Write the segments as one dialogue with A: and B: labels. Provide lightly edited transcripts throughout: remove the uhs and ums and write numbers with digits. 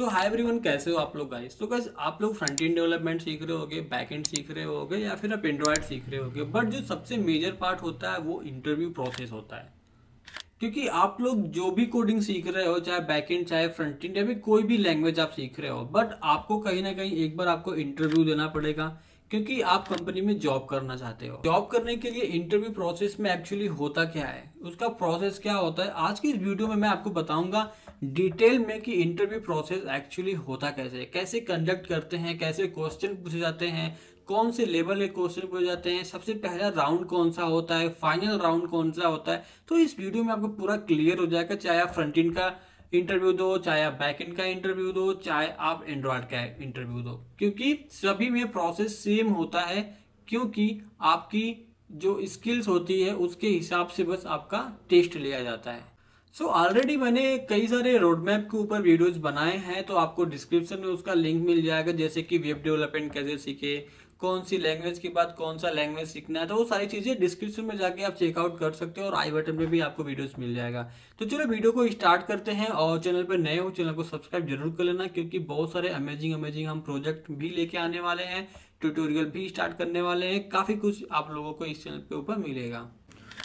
A: सो hi everyone, कैसे हो आप लोग गाइस। तो गाइस आप लोग फ्रंट एंड डेवलपमेंट सीख रहे होगे, बैक एंड सीख रहे होगे या फिर आप एंड्रॉयड सीख रहे होगे, बट जो सबसे मेजर पार्ट होता है वो इंटरव्यू प्रोसेस होता है। क्योंकि आप लोग जो भी कोडिंग सीख रहे हो, चाहे बैक एंड चाहे फ्रंट एंड या फिर कोई भी लैंग्वेज आप सीख रहे हो, बट आपको कहीं ना कहीं एक बार आपको इंटरव्यू देना पड़ेगा। क्योंकि आप कंपनी में जॉब करना चाहते हो। जॉब करने के लिए इंटरव्यू प्रोसेस में एक्चुअली होता क्या है, उसका प्रोसेस क्या होता है, आज की इस वीडियो में मैं आपको बताऊंगा डिटेल में कि इंटरव्यू प्रोसेस एक्चुअली होता कैसे है, कैसे कंडक्ट करते हैं, कैसे क्वेश्चन पूछे जाते हैं, कौन से लेवल के क्वेश्चन पूछे जाते हैं, सबसे पहला राउंड कौन सा होता है, फाइनल राउंड कौन सा होता है। तो इस वीडियो में आपको पूरा क्लियर हो जाएगा, चाहे आप फ्रंट एंड का इंटरव्यू दो, चाहे आप बैक एंड का इंटरव्यू दो, चाहे आप एंड्रॉयड का इंटरव्यू दो, क्योंकि सभी में प्रोसेस सेम होता है। क्योंकि आपकी जो स्किल्स होती है उसके हिसाब से बस आपका टेस्ट लिया जाता है। सो ऑलरेडी मैंने कई सारे रोड मैप के ऊपर वीडियोस बनाए हैं, तो आपको डिस्क्रिप्शन में उसका लिंक मिल जाएगा। जैसे कि वेब डेवलपमेंट कैसे सीखे, कौन सी लैंग्वेज के बाद कौन सा लैंग्वेज सीखना है, तो वो सारी चीज़ें डिस्क्रिप्शन में जाके आप चेकआउट कर सकते हो और आई बटन पे भी आपको वीडियोस मिल जाएगा। तो चलो वीडियो को स्टार्ट करते हैं, और चैनल पर नए हो चैनल को सब्सक्राइब जरूर कर लेना, क्योंकि बहुत सारे अमेजिंग अमेजिंग हम प्रोजेक्ट भी लेके आने वाले हैं, ट्यूटोरियल भी स्टार्ट करने वाले हैं, काफ़ी कुछ आप लोगों को इस चैनल के ऊपर मिलेगा।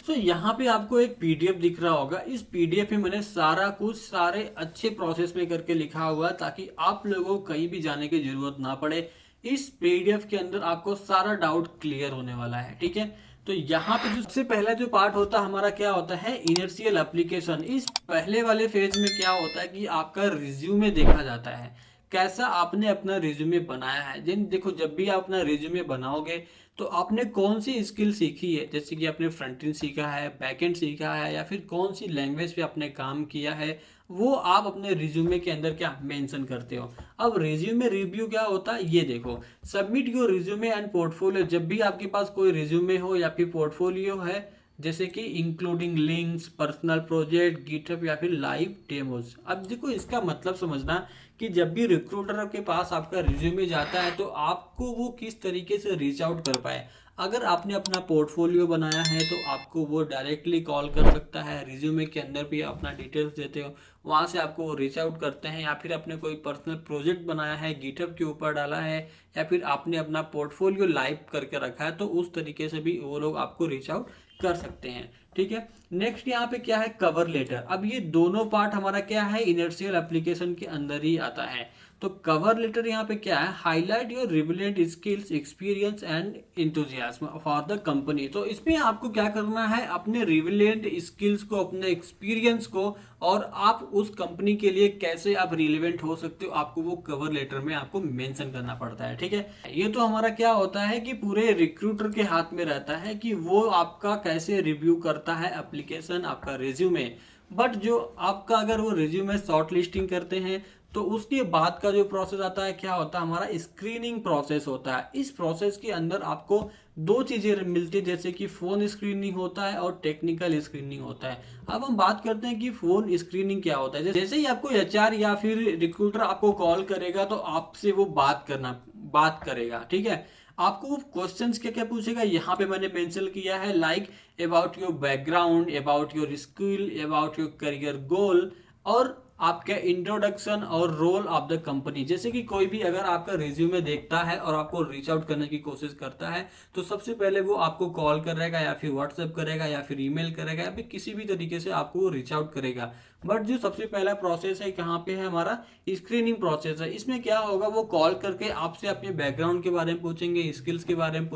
A: तो यहाँ पे आपको एक पीडीएफ दिख रहा होगा। इस पीडीएफ में मैंने सारा कुछ सारे अच्छे प्रोसेस में करके लिखा हुआ है, ताकि आप लोगों को कहीं भी जाने की जरूरत ना पड़े। इस पीडीएफ के अंदर आपको सारा डाउट क्लियर होने वाला है, ठीक है। तो यहाँ पे जो सबसे पहला जो पार्ट होता है हमारा, क्या होता है, इनर्शियल एप्लीकेशन। इस पहले वाले फेज में क्या होता है कि आपका रिज्यूमे देखा जाता है, कैसा आपने अपना रिज्यूमे बनाया है। जिन देखो, जब भी आप अपना रिज्यूमे बनाओगे तो आपने कौन सी स्किल सीखी है, जैसे कि आपने फ्रंट एंड सीखा है, बैक एंड सीखा है, या फिर कौन सी लैंग्वेज पे आपने काम किया है, वो आप अपने रिज्यूमे के अंदर क्या मेंशन करते हो। अब रिज्यूमे रिव्यू क्या होता है ये देखो। Submit your resume and portfolio. जब भी आपके पास कोई रिज्यूमे हो या फिर पोर्टफोलियो है, जैसे कि including links, personal project, GitHub या फिर लाइव डेमोज। अब देखो, इसका मतलब समझना कि जब भी रिक्रूटर के पास आपका रिज्यूमे जाता है तो आपको वो किस तरीके से रीच आउट कर पाए। अगर आपने अपना पोर्टफोलियो बनाया है तो आपको वो डायरेक्टली कॉल कर सकता है। रिज्यूमे के अंदर भी अपना डिटेल्स देते हो, वहाँ से आपको वो रीच आउट करते हैं। या फिर आपने कोई पर्सनल प्रोजेक्ट बनाया है, गिटहब के ऊपर डाला है, या फिर आपने अपना पोर्टफोलियो लाइव करके रखा है, तो उस तरीके से भी वो लोग आपको रीच आउट कर सकते हैं, ठीक है। नेक्स्ट यहाँ पे क्या है, कवर लेटर। अब ये दोनों पार्ट हमारा क्या है, इनर्शियल एप्लीकेशन के अंदर ही आता है। तो कवर लेटर यहाँ पे क्या है, highlight your relevant skills, experience and enthusiasm for the company. तो इसमें आपको क्या करना है, अपने रिलेवेंट स्किल्स को, अपने एक्सपीरियंस को, और आप उस कंपनी के लिए कैसे आप रिलेवेंट हो सकते हो, आपको वो कवर लेटर में आपको मेंशन करना पड़ता है, ठीक है। ये तो हमारा क्या होता है कि पूरे रिक्रूटर के हाथ में रहता है कि वो आपका कैसे रिव्यू करता है एप्लीकेशन, आपका रिज्यूमे। बट जो आपका अगर वो रिज्यूमे शॉर्ट लिस्टिंग करते हैं तो उसके बाद का जो प्रोसेस आता है, क्या होता है, हमारा स्क्रीनिंग प्रोसेस होता है। इस प्रोसेस के अंदर आपको दो चीजें मिलती है, जैसे कि फोन स्क्रीनिंग होता है और टेक्निकल स्क्रीनिंग होता है। अब हम बात करते हैं कि फोन स्क्रीनिंग क्या होता है। जैसे ही आपको एचआर या फिर रिक्रूटर आपको कॉल करेगा तो आपसे वो बात करेगा, ठीक है। आपको वो क्वेश्चंस क्या क्या पूछेगा, यहाँ पे मैंने मेंशन किया है, like about your background, about your skill, about your career goal, और आपका इंट्रोडक्शन और रोल ऑफ द कंपनी। जैसे कि कोई भी अगर आपका रिज्यूमे देखता है और आपको रीच आउट करने की कोशिश करता है, तो सबसे पहले वो आपको कॉल करेगा, या फिर व्हाट्सएप करेगा, या फिर ईमेल करेगा, या फिर किसी भी तरीके से आपको वो रीच आउट करेगा। बट जो सबसे पहला प्रोसेस है, कहाँ पे है, हमारा स्क्रीनिंग प्रोसेस है। इसमें क्या होगा, वो कॉल करके आपसे अपने बैकग्राउंड के बारे में पूछेंगे, स्किल्स के बारे में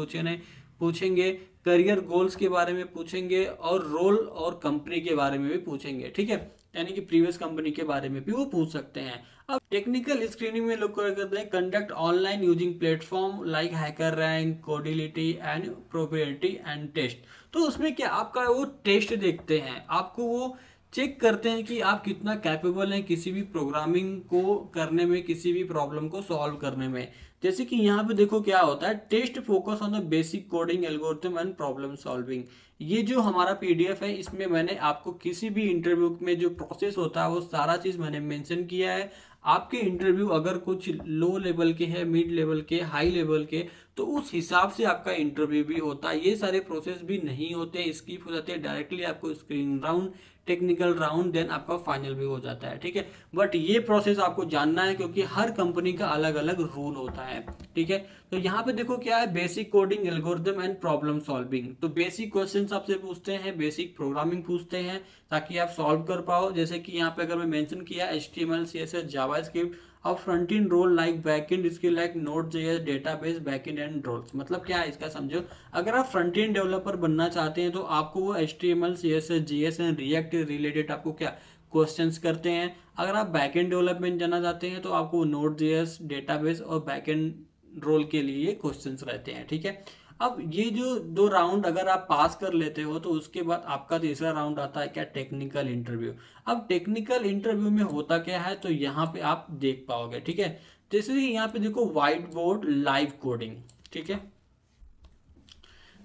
A: पूछेंगे, करियर गोल्स के बारे में पूछेंगे, और रोल और कंपनी के बारे में भी पूछेंगे, ठीक है। यानी कि प्रीवियस कंपनी के बारे में भी वो पूछ सकते हैं। अब टेक्निकल स्क्रीनिंग में लोग क्या करते हैं, conduct online using platform like hacker rank, Codility and probability and test. तो उसमें क्या आपका वो टेस्ट देखते हैं, आपको वो चेक करते हैं कि आप कितना कैपेबल हैं किसी भी प्रोग्रामिंग को करने में, किसी भी प्रॉब्लम को सॉल्व करने में। जैसे कि यहाँ पे देखो क्या होता है, test focus on the basic coding algorithm and problem solving. ये जो हमारा पीडीएफ है, इसमें मैंने आपको किसी भी इंटरव्यू में जो प्रोसेस होता है वो सारा चीज़ मैंने मेंशन किया है। आपके इंटरव्यू अगर कुछ लो लेवल के हैं, मिड लेवल के, हाई लेवल के, तो उस हिसाब से आपका इंटरव्यू भी होता है। ये सारे प्रोसेस भी नहीं होते, स्किप हो जाते हैं, डायरेक्टली आपको screen round, technical round, then आपका फाइनल भी हो जाता है, ठीक है। बट ये प्रोसेस आपको जानना है क्योंकि हर कंपनी का अलग अलग रूल होता है, ठीक है। तो यहाँ पे देखो क्या है, basic coding algorithm and problem solving. तो बेसिक क्वेश्चन आपसे पूछते हैं, बेसिक प्रोग्रामिंग पूछते हैं ताकि आप सॉल्व कर पाओ। जैसे कि यहाँ पे अगर मैं मेंशन किया HTML CSS जावास्क्रिप्ट, अब front end role like back end skill like नोड.js डेटाबेस बैक एंड रोल्स। मतलब क्या है इसका समझो, अगर आप फ्रंट एंड डेवलपर बनना चाहते हैं तो आपको वो HTML CSS JS and react related आपको क्या क्वेश्चंस करते हैं। अगर आप बैक एंड डेवलपमेंट जाना चाहते हैं तो आपको नोड.js डेटाबेस और बैक एंड रोल के लिए क्वेश्चंस रहते हैं, ठीक है। अब ये जो 2 राउंड अगर आप पास कर लेते हो तो उसके बाद आपका तीसरा राउंड आता है क्या, टेक्निकल इंटरव्यू। अब टेक्निकल इंटरव्यू में होता क्या है, तो यहाँ पे आप देख पाओगे, ठीक है। जैसे कि यहाँ पे देखो व्हाइट बोर्ड लाइव कोडिंग, ठीक है।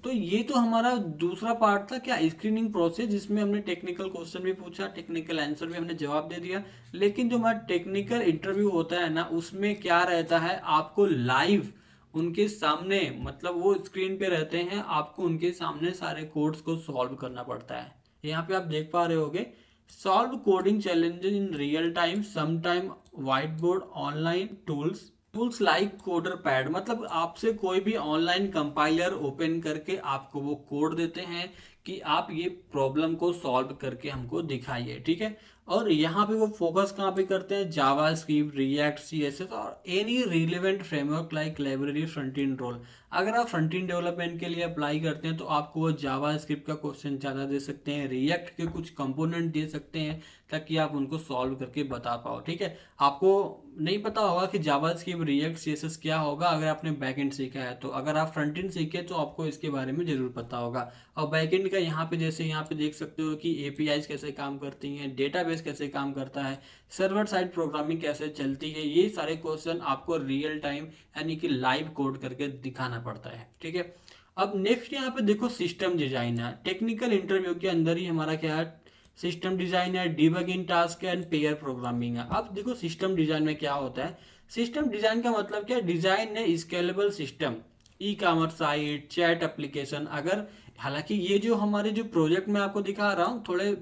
A: तो ये तो हमारा दूसरा पार्ट था क्या, स्क्रीनिंग प्रोसेस, जिसमें हमने टेक्निकल क्वेश्चन भी पूछा, टेक्निकल आंसर भी हमने जवाब दे दिया। लेकिन जो हमारा टेक्निकल इंटरव्यू होता है ना, उसमें क्या रहता है, आपको लाइव उनके सामने, मतलब वो स्क्रीन पे रहते हैं, आपको उनके सामने सारे कोड्स को सॉल्व करना पड़ता है। यहाँ पे आप देख पा रहे होगे, solve coding challenges in real time, some time whiteboard, online tools like CoderPad. मतलब आपसे कोई भी ऑनलाइन कंपाइलर ओपन करके आपको वो कोड देते हैं कि आप ये प्रॉब्लम को सॉल्व करके हमको दिखाइए, ठीक है। और यहाँ पे वो फोकस कहाँ पे करते हैं, जावा स्क्रिप्ट, रिएक्ट, CSS और any relevant framework like library, front end role. अगर आप फ्रंट एंड डेवलपमेंट के लिए अप्लाई करते हैं तो आपको वो जावा स्क्रिप्ट का क्वेश्चन ज़्यादा दे सकते हैं, रिएक्ट के कुछ कंपोनेंट दे सकते हैं ताकि आप उनको सॉल्व करके बता पाओ, ठीक है। आपको नहीं पता होगा कि जावा स्क्रिप्ट, रिएक्ट, CSS क्या होगा अगर आपने बैकएंड सीखा है, तो अगर आप फ्रंट एंड सीखे तो आपको इसके बारे में जरूर पता होगा। और बैकएंड का यहाँ पे जैसे यहाँ पे देख सकते हो कि APIs कैसे काम करती हैं, डेटाबेस कैसे काम करता है, सर्वर साइड प्रोग्रामिंग कैसे चलती है, ये सारे क्वेश्चन आपको रियल टाइम यानी कि लाइव कोड करके दिखाना पड़ता है, ठीक है। अब नेक्स्ट यहाँ पे देखो सिस्टम डिजाइन है। टेक्निकल इंटरव्यू के अंदर ही हमारा क्या है, सिस्टम डिजाइन है, डिबगिंग टास्क है एंड पेयर प्रोग्रामिंग है। अब देखो सिस्टम डिजाइन में क्या होता है, सिस्टम डिजाइन का मतलब क्या, डिजाइन है scalable system, e-commerce site, chat application. अगर हालांकि ये जो हमारे जो प्रोजेक्ट में आपको दिखा रहा हूँ थोड़े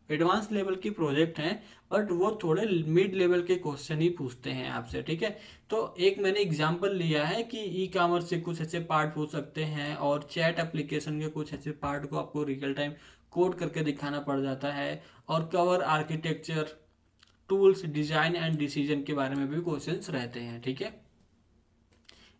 A: एडवांस लेवल की प्रोजेक्ट हैं, बट वो थोड़े मिड लेवल के क्वेश्चन ही पूछते हैं आपसे, ठीक है। तो एक मैंने एग्जांपल लिया है कि ई-कॉमर्स से कुछ ऐसे पार्ट पूछ सकते हैं और चैट एप्लीकेशन के कुछ ऐसे पार्ट को आपको रियल टाइम कोड करके दिखाना पड़ जाता है। और cover architecture, tools, design and decision के बारे में भी क्वेश्चंस रहते हैं, ठीक है।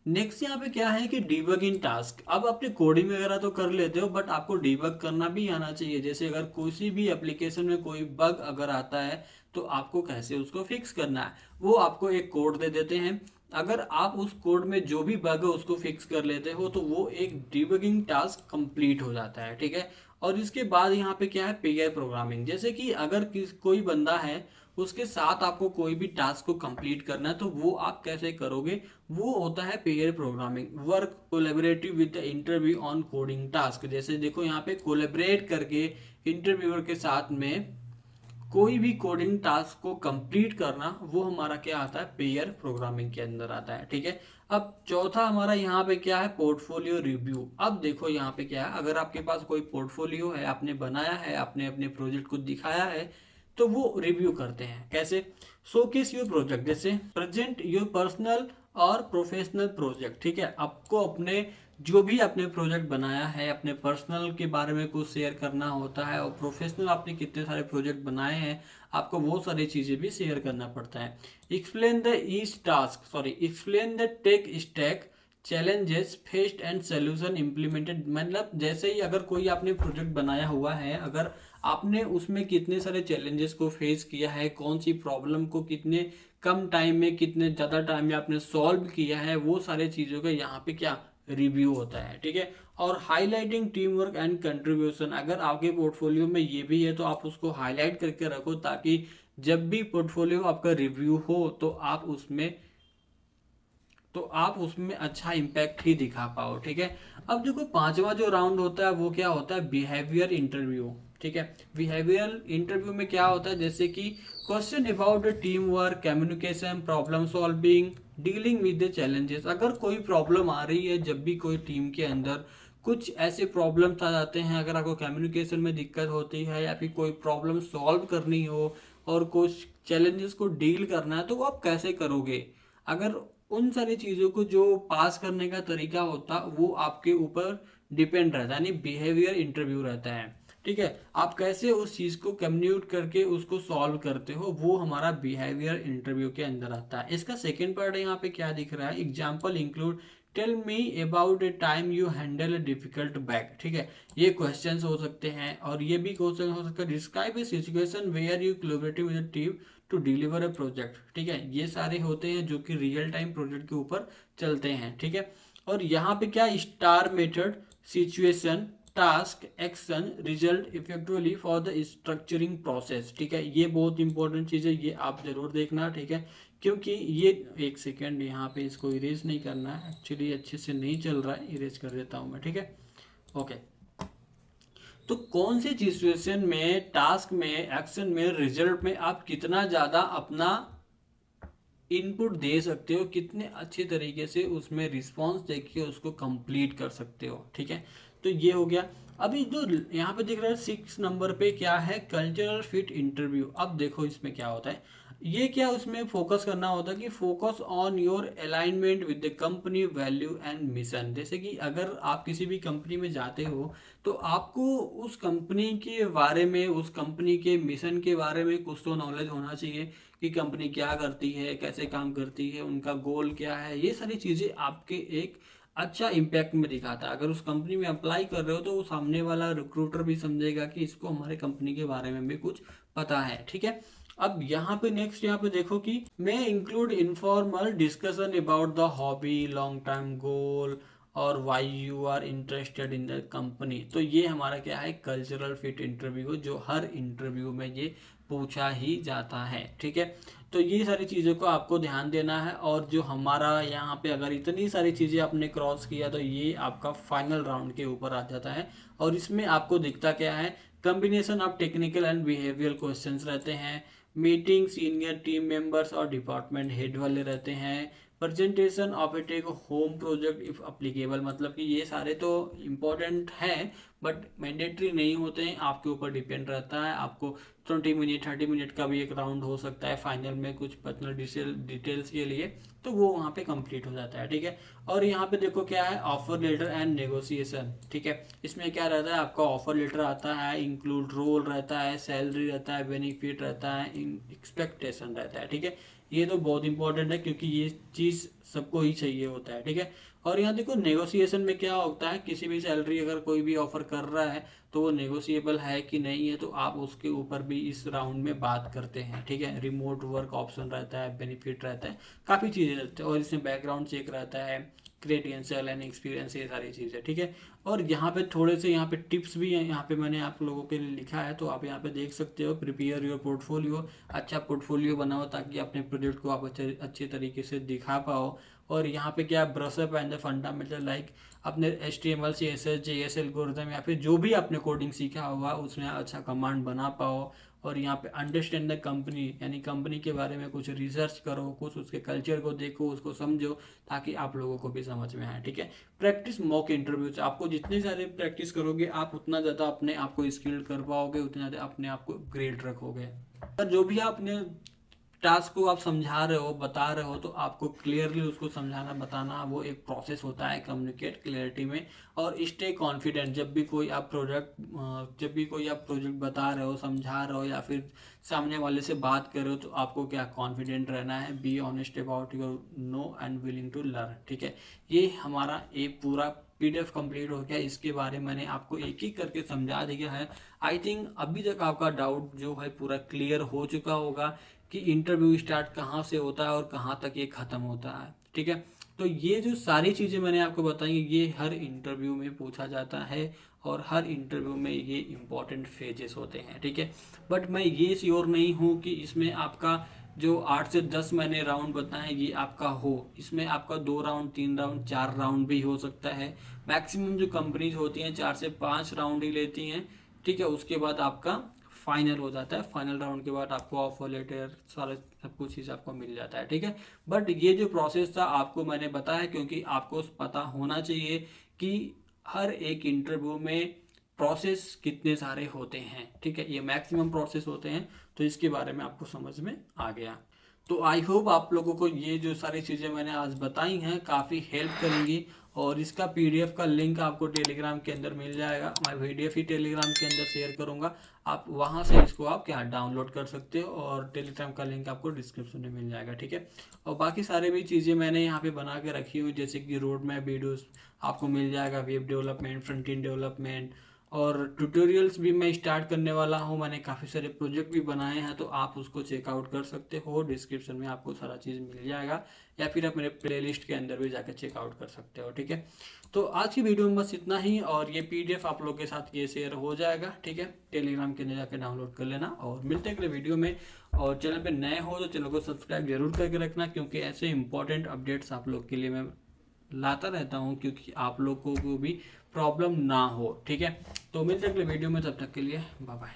A: नेक्स्ट यहाँ पे क्या है कि डिबगिंग टास्क। अब अपने कोडिंग वगैरह तो कर लेते हो बट आपको डिबग करना भी आना चाहिए। जैसे अगर किसी भी एप्लीकेशन में कोई बग अगर आता है तो आपको कैसे उसको फिक्स करना है, वो आपको एक कोड दे देते हैं। अगर आप उस कोड में जो भी बग है उसको फिक्स कर लेते हो तो वो एक डिबगिंग टास्क कंप्लीट हो जाता है, ठीक है। और इसके बाद यहाँ पे क्या है, पेयर प्रोग्रामिंग। जैसे कि अगर कोई बंदा है उसके साथ आपको कोई भी टास्क को कंप्लीट करना है तो वो आप कैसे करोगे, वो होता है pair programming. Work collaborative with the interview on coding task. जैसे देखो यहाँ पे कोलैबोरेट करके इंटरव्यूअर के साथ में कोई भी कोडिंग टास्क को कंप्लीट करना, वो हमारा क्या आता है, पेयर प्रोग्रामिंग के अंदर आता है, ठीक है। अब चौथा हमारा यहाँ पे क्या है, पोर्टफोलियो रिव्यू। अब देखो यहाँ पे क्या है, अगर आपके पास कोई पोर्टफोलियो है, आपने बनाया है, आपने अपने प्रोजेक्ट को दिखाया है, तो वो रिव्यू करते हैं कैसे, शोकेस योर प्रोजेक्ट, जैसे प्रेजेंट योर पर्सनल और प्रोफेशनल प्रोजेक्ट, ठीक है। आपको अपने जो भी आपने प्रोजेक्ट बनाया है, अपने पर्सनल के बारे में कुछ शेयर करना होता है और प्रोफेशनल आपने कितने सारे प्रोजेक्ट बनाए हैं, आपको वो सारी चीज़ें भी शेयर करना पड़ता है। Explain the each task, explain the tech stack, challenges faced and solution implemented. मतलब जैसे ही अगर कोई आपने प्रोजेक्ट बनाया हुआ है, अगर आपने उसमें कितने सारे चैलेंजेस को फेस किया है, कौन सी प्रॉब्लम को कितने कम टाइम में, कितने ज़्यादा टाइम में आपने सॉल्व किया है, वो सारे चीज़ों का यहाँ पे क्या रिव्यू होता है, ठीक है। और highlighting team work and contribution. अगर आपके पोर्टफोलियो में ये भी है तो आप उसको हाईलाइट करके रखो ताकि जब भी पोर्टफोलियो आपका रिव्यू हो तो आप उसमें अच्छा इम्पैक्ट ही दिखा पाओ, ठीक है। अब देखो पांचवा जो राउंड होता है वो क्या होता है, बिहेवियर इंटरव्यू, ठीक है। बिहेवियर इंटरव्यू में क्या होता है, जैसे कि question about team work, communication, problem solving, dealing with the challenges. अगर कोई प्रॉब्लम आ रही है, जब भी कोई टीम के अंदर कुछ ऐसे प्रॉब्लम्स आ जाते हैं, अगर आपको कम्युनिकेशन में दिक्कत होती है या फिर कोई प्रॉब्लम सॉल्व करनी हो और कुछ चैलेंजेस को डील करना है, तो वो आप कैसे करोगे? अगर उन सारी चीज़ों को जो पास करने का तरीका होता वो आपके ऊपर डिपेंड रहता है, यानी बिहेवियर इंटरव्यू रहता है। ठीक है, आप कैसे उस चीज़ को कम्युनिकेट करके उसको सॉल्व करते हो, वो हमारा बिहेवियर इंटरव्यू के अंदर आता है। इसका सेकेंड पार्ट यहाँ पे क्या दिख रहा है, example include tell me about a time you handle a difficult bag. ठीक है, ये क्वेश्चंस हो सकते हैं और ये भी क्वेश्चन हो सकता है, describe a situation where you collaborative with a team to deliver a project. ठीक है, ये सारे होते हैं जो कि रियल टाइम प्रोजेक्ट के ऊपर चलते हैं। ठीक है, और यहाँ पे क्या, star method, situation, task, action, result effectively for the structuring process. ठीक है, ये बहुत इंपॉर्टेंट चीज़ है, ये आप जरूर देखना। ठीक है, क्योंकि ये, एक सेकेंड, यहाँ पे इसको इरेज नहीं करना है, एक्चुअली अच्छे से नहीं चल रहा है, इरेज कर देता हूँ मैं। ठीक है, ओके। तो कौन सी सिचुएशन में, टास्क में, एक्शन में, रिजल्ट में आप कितना ज़्यादा अपना इनपुट दे सकते हो, कितने अच्छे तरीके से उसमें रिस्पॉन्स देके उसको कंप्लीट कर सकते हो। ठीक है, तो ये हो गया। अभी जो यहाँ पे दिख रहा है 6 नंबर पे क्या है, कल्चरल फिट इंटरव्यू। अब देखो इसमें क्या होता है, ये क्या उसमें फोकस करना होता है कि focus on your alignment with the company value and mission. जैसे कि अगर आप किसी भी कंपनी में जाते हो तो आपको उस कंपनी के बारे में, उस कंपनी के मिशन के बारे में कुछ तो नॉलेज होना चाहिए कि कंपनी क्या करती है, कैसे काम करती है, उनका गोल क्या है। ये सारी चीज़ें आपके एक अच्छा इम्पैक्ट में दिखाता है। अगर उस कंपनी में अप्लाई कर रहे हो तो वो सामने वाला रिक्रूटर भी समझेगा कि इसको हमारे कंपनी के बारे में भी कुछ पता है। ठीक है, अब यहाँ पे नेक्स्ट, यहाँ पे देखो कि मैं include informal discussion about the hobby, long term goal और why you are interested in the company. तो ये हमारा क्या है, कल्चरल फिट इंटरव्यू, जो हर इंटरव्यू में ये पूछा ही जाता है। ठीक है, तो ये सारी चीज़ों को आपको ध्यान देना है। और जो हमारा यहाँ पे अगर इतनी सारी चीज़ें आपने क्रॉस किया तो ये आपका फाइनल राउंड के ऊपर आ जाता है। और इसमें आपको दिखता क्या है, combination of technical and behavioural questions रहते हैं, मीटिंग सीनियर टीम मेंबर्स और डिपार्टमेंट हेड वाले रहते हैं, presentation of a take home project if applicable. मतलब कि ये सारे तो इम्पोर्टेंट हैं बट मैंडेटरी नहीं होते हैं, आपके ऊपर डिपेंड रहता है। आपको 20 मिनट 30 मिनट का भी एक राउंड हो सकता है फाइनल में, कुछ पर्सनल डिटेल्स के लिए, तो वो वहाँ पे कंप्लीट हो जाता है। ठीक है, और यहाँ पे देखो क्या है, ऑफर लेटर एंड नेगोशिएशन। ठीक है, इसमें क्या रहता है, आपका ऑफर लेटर आता है, इंक्लूड रोल रहता है, सैलरी रहता है, बेनिफिट रहता है, एक्सपेक्टेशन रहता है। ठीक है, ये तो बहुत इंपॉर्टेंट है क्योंकि ये चीज़ सबको ही चाहिए होता है। ठीक है, और यहाँ देखो नेगोशिएशन में क्या होता है, किसी भी सैलरी अगर कोई भी ऑफर कर रहा है तो वो नेगोशिएबल है कि नहीं है, तो आप उसके ऊपर भी इस राउंड में बात करते हैं। ठीक है, रिमोट वर्क ऑप्शन रहता है, बेनिफिट रहता है, काफ़ी चीज़ें रहती है, और इसमें बैकग्राउंड चेक रहता है, क्रेडेंशियल एंड एक्सपीरियंस, ये सारी चीज़ें। ठीक है, और यहाँ पे थोड़े से यहाँ पे टिप्स भी हैं, यहाँ पे मैंने आप लोगों के लिए लिखा है, तो आप यहाँ पे देख सकते हो। प्रिपेयर योर पोर्टफोलियो, अच्छा पोर्टफोलियो बनाओ ताकि अपने प्रोजेक्ट को आप अच्छे तरीके से दिखा पाओ। और यहाँ पे क्या, brush-up and the fundamental, like अपने HTML CSS JS एल्गोरिथम या फिर जो भी आपने कोडिंग सीखा होगा उसमें अच्छा कमांड बना पाओ। और यहाँ पे अंडरस्टैंड द कंपनी, यानी कंपनी के बारे में कुछ रिसर्च करो, कुछ उसके कल्चर को देखो, उसको समझो, ताकि आप लोगों को भी समझ में आए। ठीक है, प्रैक्टिस मॉक इंटरव्यू से, आपको जितनी सारे प्रैक्टिस करोगे आप उतना ज़्यादा अपने आप को स्किल्ड कर पाओगे, उतना ज़्यादा अपने आप को ग्रेड रखोगे। पर जो भी आपने टास्क को आप समझा रहे हो, बता रहे हो, तो आपको क्लियरली उसको समझाना, बताना, वो एक प्रोसेस होता है कम्युनिकेट क्लियरिटी में। और स्टे कॉन्फिडेंट, जब भी कोई आप प्रोजेक्ट बता रहे हो, समझा रहे हो या फिर सामने वाले से बात कर रहे हो, तो आपको क्या, कॉन्फिडेंट रहना है। Be honest about your know and willing to learn. ठीक है, ये हमारा एक पूरा PDF कंप्लीट हो गया। इसके बारे में मैंने आपको एक एक करके समझा दिया है। आई थिंक अभी तक आपका डाउट जो है पूरा क्लियर हो चुका होगा कि इंटरव्यू स्टार्ट कहाँ से होता है और कहाँ तक ये ख़त्म होता है। ठीक है, तो ये जो सारी चीज़ें मैंने आपको बताई ये हर इंटरव्यू में पूछा जाता है और हर इंटरव्यू में ये इम्पॉर्टेंट फेजेस होते हैं। ठीक है, बट मैं ये श्योर नहीं हूँ कि इसमें आपका जो 8 से 10 मैंने राउंड बताएं ये आपका हो। इसमें आपका 2 राउंड, 3 राउंड, 4 राउंड भी हो सकता है। मैक्सिमम जो कंपनीज होती हैं 4 से 5 राउंड ही लेती हैं। ठीक है, उसके बाद आपका फाइनल हो जाता है। फाइनल राउंड के बाद आपको ऑफर लेटर, सारा सब कुछ चीज़ आपको मिल जाता है। ठीक है, बट ये जो प्रोसेस था आपको मैंने बताया क्योंकि आपको पता होना चाहिए कि हर एक इंटरव्यू में प्रोसेस कितने सारे होते हैं, ठीक है, ये मैक्सिमम प्रोसेस होते हैं। तो इसके बारे में आपको समझ में आ गया। तो आई होप आप लोगों को ये जो सारी चीज़ें मैंने आज बताई हैं काफ़ी हेल्प करेंगी। और इसका पीडीएफ का लिंक आपको टेलीग्राम के अंदर मिल जाएगा। मैं पीडीएफ ही टेलीग्राम के अंदर शेयर करूंगा, आप वहां से इसको आप क्या डाउनलोड कर सकते हो, और टेलीग्राम का लिंक आपको डिस्क्रिप्शन में मिल जाएगा, ठीक है। और बाकी सारे भी चीज़ें मैंने यहाँ पे बना के रखी हुई, जैसे कि रोड मैप वीडियोस आपको मिल जाएगा, web development, front end development, और ट्यूटोरियल्स भी मैं स्टार्ट करने वाला हूँ। मैंने काफ़ी सारे प्रोजेक्ट भी बनाए हैं, तो आप उसको चेकआउट कर सकते हो। डिस्क्रिप्शन में आपको सारा चीज़ मिल जाएगा, या फिर आप मेरे प्लेलिस्ट के अंदर भी जाकर चेकआउट कर सकते हो, ठीक है। तो आज की वीडियो में बस इतना ही, और ये पीडीएफ आप लोग के साथ ये शेयर हो जाएगा, ठीक है। टेलीग्राम के अंदर जाकर डाउनलोड कर लेना, और मिलते हैं अगले वीडियो में। और चैनल पे नए हो तो चैनल को सब्सक्राइब जरूर करके रखना, क्योंकि ऐसे इंपॉर्टेंट अपडेट्स आप लोग के लिए मैं लाता रहता हूँ, क्योंकि आप लोगों को भी प्रॉब्लम ना हो, ठीक है। तो मिलते हैं अगले वीडियो में, तब तक के लिए बाय बाय।